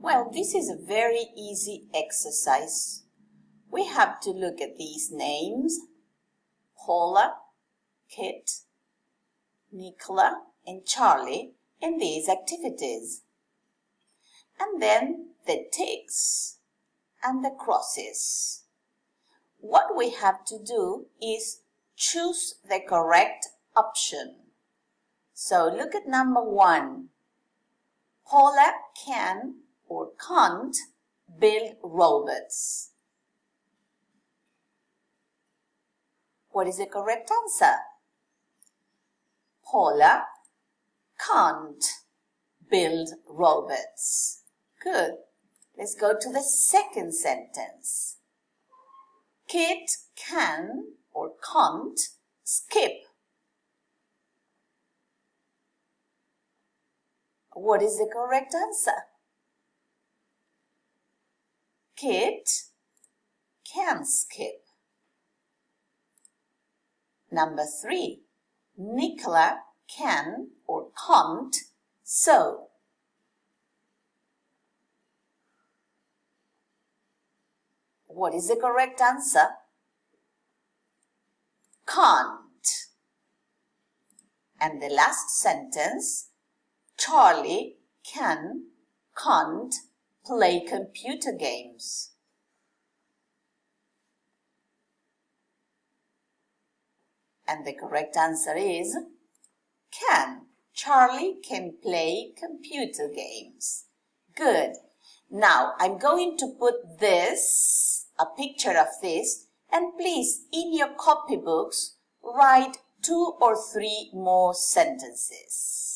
Well, this is a very easy exercise. We have to look at these names, Paula, Kit, Nicola, and Charlie in these activities. And then the ticks and the crosses. What we have to do is choose the correct option. So look at number 1. Paula can or can't build robots. What is the correct answer? Paula can't build robots. Good. Let's go to the second sentence. Kit can or can't skip. What is the correct answer? Kit can skip. Number 3. Nicola can or can't sew. What is the correct answer? Can't. And the last sentence, Charlie can't play computer games. And the correct answer is can. Charlie can play computer games. Good. Now, I'm going to put a picture of this, and please, in your copybooks, write 2 or 3 more sentences.